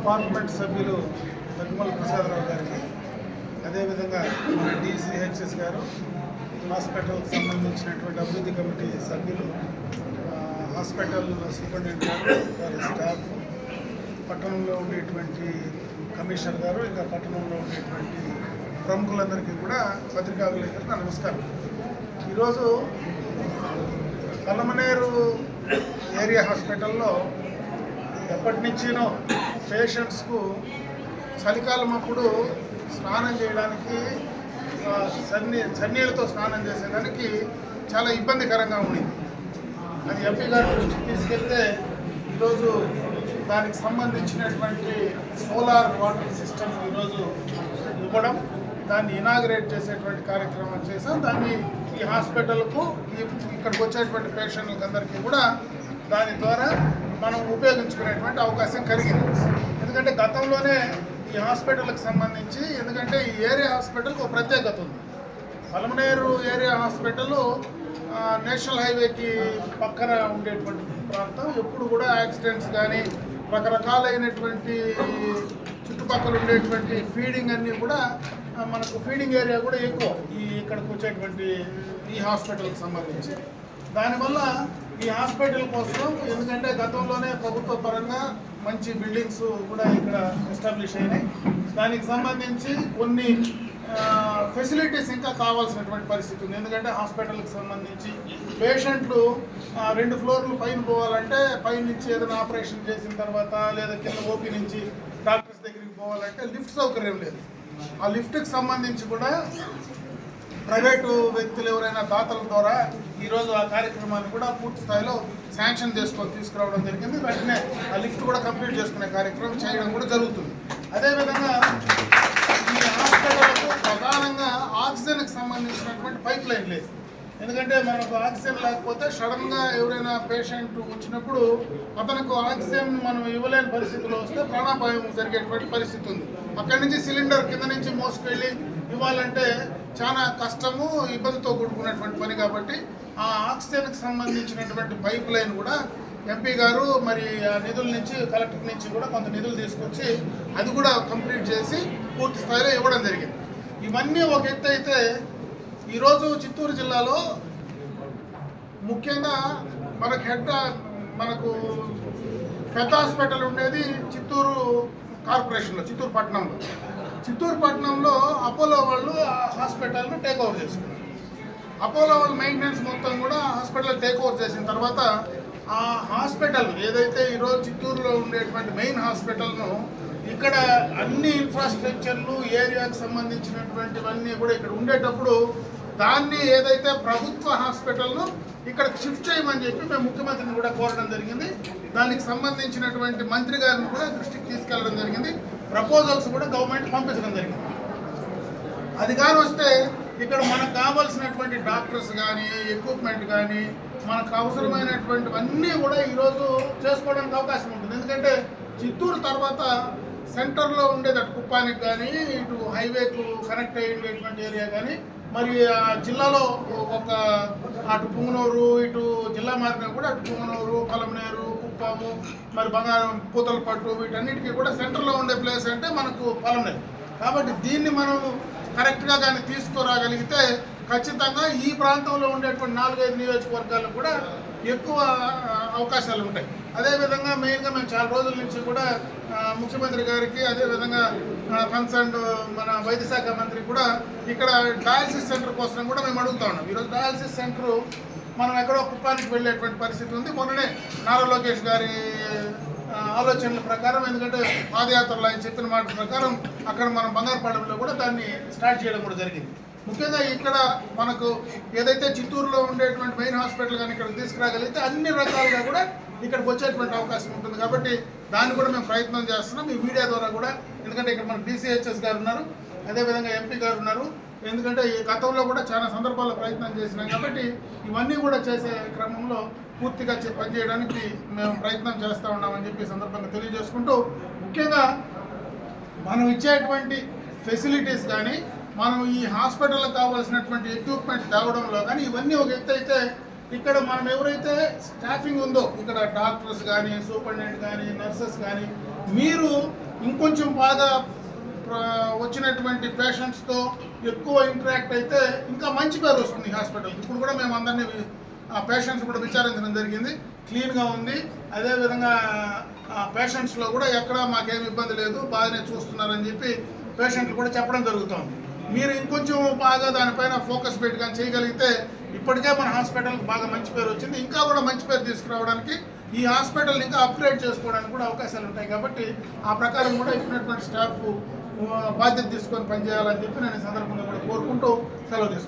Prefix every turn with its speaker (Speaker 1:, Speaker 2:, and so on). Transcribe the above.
Speaker 1: Parliament సభ్యులు తగ్గుమల ప్రసాదరావు గారికి, అదేవిధంగా మన డిసిహెచ్ఎస్ గారు, హాస్పిటల్కి సంబంధించినటువంటి అభివృద్ధి కమిటీ సభ్యులు, హాస్పిటల్ సూపరింటెండెంట్ గారు, వారి స్టాఫ్, పట్టణంలో ఉండేటువంటి కమిషనర్ గారు, ఇంకా పట్టణంలో ఉండేటువంటి ప్రముఖులందరికీ కూడా పత్రికా విలేకరులకు నమస్కారం. ఈరోజు పలమనేరు ఏరియా హాస్పిటల్లో ఎప్పటి నుంచినో పేషెంట్స్కు చలికాలం అప్పుడు స్నానం చేయడానికి, చన్నీళ్ళతో స్నానం చేసేదానికి చాలా ఇబ్బందికరంగా ఉంది. అది ఎంపీ గారి దృష్టికి తీసుకెళ్తే ఈరోజు దానికి సంబంధించినటువంటి సోలార్ వాటర్ సిస్టమ్ ఈరోజు ఇవ్వడం, దాన్ని ఇనాగ్రేట్ చేసేటువంటి కార్యక్రమం చేసాం. దాన్ని ఈ హాస్పిటల్కు, ఇక్కడికి వచ్చేటువంటి పేషెంట్లకు అందరికీ కూడా దాని ద్వారా మనం ఉపయోగించుకునేటువంటి అవకాశం కలిగింది. ఎందుకంటే గతంలోనే ఈ హాస్పిటల్కి సంబంధించి, ఎందుకంటే ఈ ఏరియా హాస్పిటల్కి ఒక ప్రత్యేకత ఉంది. పలమనేరు ఏరియా హాస్పిటల్ నేషనల్ హైవేకి పక్కన ఉండేటువంటి ప్రాంతం. ఎప్పుడు కూడా యాక్సిడెంట్స్ కానీ, రకరకాలైనటువంటి చుట్టుపక్కల ఉండేటువంటి ఫీడింగ్ అన్నీ కూడా, మనకు ఫీడింగ్ ఏరియా కూడా ఎక్కువ ఇక్కడికి వచ్చేటువంటి ఈ హాస్పిటల్కి సంబంధించి. దానివల్ల ఈ హాస్పిటల్ కోసం, ఎందుకంటే గతంలోనే ప్రభుత్వ పరంగా మంచి బిల్డింగ్స్ కూడా ఇక్కడ ఎస్టాబ్లిష్ అయినాయి. దానికి సంబంధించి కొన్ని ఫెసిలిటీస్ ఇంకా కావాల్సినటువంటి పరిస్థితి ఉంది. ఎందుకంటే హాస్పిటల్కి సంబంధించి పేషెంట్లు 2 ఫ్లోర్లు పైన పోవాలంటే, పైనుంచి ఏదైనా ఆపరేషన్ చేసిన తర్వాత లేదా కింద ఓపీ నుంచి డాక్టర్స్ దగ్గరికి పోవాలంటే లిఫ్ట్ సౌకర్యం లేదు. ఆ లిఫ్ట్కి సంబంధించి కూడా ప్రైవేటు వ్యక్తులు ఎవరైనా దాతల ద్వారా ఈరోజు ఆ కార్యక్రమాన్ని కూడా పూర్తి స్థాయిలో శాంక్షన్ చేసుకొని తీసుకురావడం జరిగింది. వెంటనే ఆ లిఫ్ట్ కూడా కంప్లీట్ చేసుకునే కార్యక్రమం చేయడం కూడా జరుగుతుంది. అదేవిధంగా ఈ హాస్పిటల్కు ప్రధానంగా ఆక్సిజన్కి సంబంధించినటువంటి పైప్ లైన్ లేదు. ఎందుకంటే మనకు ఆక్సిజన్ లేకపోతే సడన్గా ఎవరైనా పేషెంట్ వచ్చినప్పుడు అతనికి ఆక్సిజన్ మనం ఇవ్వలేని పరిస్థితిలో వస్తే ప్రాణాపాయం జరిగేటువంటి పరిస్థితి ఉంది. అక్కడి నుంచి సిలిండర్ కింద నుంచి మోసుకెళ్ళి ఇవ్వాలంటే చాలా కష్టము, ఇబ్బందితో కూడుకున్నటువంటి పని. కాబట్టి ఆ ఆక్సిజన్కి సంబంధించినటువంటి పైప్ లైన్ కూడా ఎంపీ గారు మరి ఆ నిధుల నుంచి, కలెక్టర్ నుంచి కూడా కొంత నిధులు తీసుకొచ్చి అది కూడా కంప్లీట్ చేసి పూర్తి స్థాయిలో ఇవ్వడం జరిగింది. ఇవన్నీ ఒక ఎత్తు అయితే, ఈరోజు చిత్తూరు జిల్లాలో ముఖ్యంగా మనకు పెద్ద హాస్పిటల్ ఉండేది చిత్తూరు కార్పొరేషన్లో, చిత్తూరు పట్టణంలో అపోలో వాళ్ళు ఆ హాస్పిటల్ను టేక్ ఓవర్ చేసుకున్నారు. అపోలో వాళ్ళ మెయింటెనెన్స్ మొత్తం కూడా హాస్పిటల్ టేక్ ఓవర్ చేసిన తర్వాత ఆ హాస్పిటల్ ఏదైతే ఈరోజు చిత్తూరులో ఉండేటువంటి మెయిన్ హాస్పిటల్ను, ఇక్కడ అన్ని ఇన్ఫ్రాస్ట్రక్చర్లు, ఏరియాకి సంబంధించినటువంటివన్నీ కూడా ఇక్కడ ఉండేటప్పుడు దాన్ని ఏదైతే ప్రభుత్వ హాస్పిటల్ను ఇక్కడ షిఫ్ట్ చేయమని చెప్పి మేము ముఖ్యమంత్రిని కూడా కోరడం జరిగింది. దానికి సంబంధించినటువంటి మంత్రి గారిని కూడా దృష్టికి తీసుకెళ్లడం జరిగింది. ప్రపోజల్స్ కూడా గవర్నమెంట్ పంపించడం జరిగింది. అది కానీ వస్తే ఇక్కడ మనకు కావాల్సినటువంటి డాక్టర్స్ కానీ, ఎక్విప్మెంట్ కానీ, మనకు అవసరమైనటువంటివన్నీ కూడా ఈరోజు చేసుకోవడానికి అవకాశం ఉంటుంది. ఎందుకంటే చిత్తూరు తర్వాత సెంటర్లో ఉండేది అటు కుప్పానికి కానీ, ఇటు హైవేకు కనెక్ట్ అయ్యేటువంటి ఏరియా కానీ, మరి జిల్లాలో ఒక అటు పుంగనూరు, ఇటు జిల్లా మార్గం కూడా అటు పుంగనూరు, పలమనేరు, కుప్పము, మరి బంగారం, పూతలపట్టు, వీటన్నిటికీ కూడా సెంటర్లో ఉండే ప్లేస్ అంటే మనకు పలమనేరు. కాబట్టి దీన్ని మనం కరెక్ట్గా కానీ తీసుకురాగలిగితే ఖచ్చితంగా ఈ ప్రాంతంలో ఉండేటువంటి 4-5 నియోజకవర్గాలకు కూడా ఎక్కువ అవకాశాలు ఉంటాయి. అదేవిధంగా మెయిన్గా మేము చాలా రోజుల నుంచి కూడా ముఖ్యమంత్రి గారికి, అదేవిధంగా కన్సర్న్ మన వైద్య శాఖ మంత్రి కూడా ఇక్కడ డయాలసిస్ సెంటర్ కోసం కూడా మేము అడుగుతా ఉన్నాం. ఈరోజు డయాలసిస్ సెంటర్ మనం ఎక్కడో కుప్పానికి వెళ్ళేటువంటి పరిస్థితి ఉంది. మొన్ననే నారా లోకేష్ గారి ఆలోచనల ప్రకారం, ఎందుకంటే పాదయాత్రలో ఆయన చెప్పిన మాట ప్రకారం అక్కడ మనం బంగారుపాలెంలో కూడా దాన్ని స్టార్ట్ చేయడం కూడా జరిగింది. ముఖ్యంగా ఇక్కడ మనకు ఏదైతే చిత్తూరులో ఉండేటువంటి మెయిన్ హాస్పిటల్ కానీ ఇక్కడికి తీసుకురాగలిగితే అన్ని రకాలుగా కూడా ఇక్కడికి వచ్చేటువంటి అవకాశం ఉంటుంది. కాబట్టి దాన్ని కూడా మేము ప్రయత్నం చేస్తున్నాం ఈ మీడియా ద్వారా కూడా. ఎందుకంటే ఇక్కడ మనకు డిసిహెచ్ఎస్ గారు ఉన్నారు, అదేవిధంగా ఎంపీ గారు ఉన్నారు. ఎందుకంటే ఈ గతంలో కూడా చాలా సందర్భాల్లో ప్రయత్నం చేసినాం. కాబట్టి ఇవన్నీ కూడా చేసే క్రమంలో పూర్తిగా పనిచేయడానికి మేము ప్రయత్నం చేస్తూ ఉన్నామని చెప్పి సందర్భంగా తెలియజేసుకుంటూ, ముఖ్యంగా మనం ఇచ్చేటువంటి ఫెసిలిటీస్ కానీ, మనం ఈ హాస్పిటల్కి కావాల్సినటువంటి ఎక్విప్మెంట్ తేవడంలో కానీ ఇవన్నీ ఒక ఎత్తు అయితే, ఇక్కడ మనం ఎవరైతే స్టాఫింగ్ ఉందో, ఇక్కడ డాక్టర్స్ కానీ, సూపరింటెండెంట్ కానీ, నర్సెస్ కానీ, మీరు ఇంకొంచెం బాగా వచ్చినటువంటి పేషెంట్స్తో ఎక్కువ ఇంటరాక్ట్ అయితే ఇంకా మంచి పేరు వస్తుంది ఈ హాస్పిటల్. ఇప్పుడు కూడా మేము అందరినీ ఆ పేషెంట్స్ కూడా విచారించడం జరిగింది. క్లీన్గా ఉంది. అదేవిధంగా పేషెంట్స్లో కూడా ఎక్కడ మాకేమి ఇబ్బంది లేదు, బాగానే చూస్తున్నారని చెప్పి పేషెంట్లు కూడా చెప్పడం జరుగుతుంది. మీరు ఇంకొంచెం బాగా దానిపైన ఫోకస్ పెట్టి కానీ చేయగలిగితే ఇప్పటికే మన హాస్పిటల్కి బాగా మంచి పేరు వచ్చింది. ఇంకా కూడా మంచి పేరు తీసుకురావడానికి ఈ హాస్పిటల్ని ఇంకా అప్గ్రేడ్ చేసుకోవడానికి కూడా అవకాశాలు ఉంటాయి. కాబట్టి ఆ ప్రకారం కూడా ఇచ్చినటువంటి స్టాఫ్ బాధ్యత తీసుకొని పనిచేయాలని చెప్పి నేను ఈ సందర్భంగా కూడా కోరుకుంటూ సెలవు తీసుకుంటాను.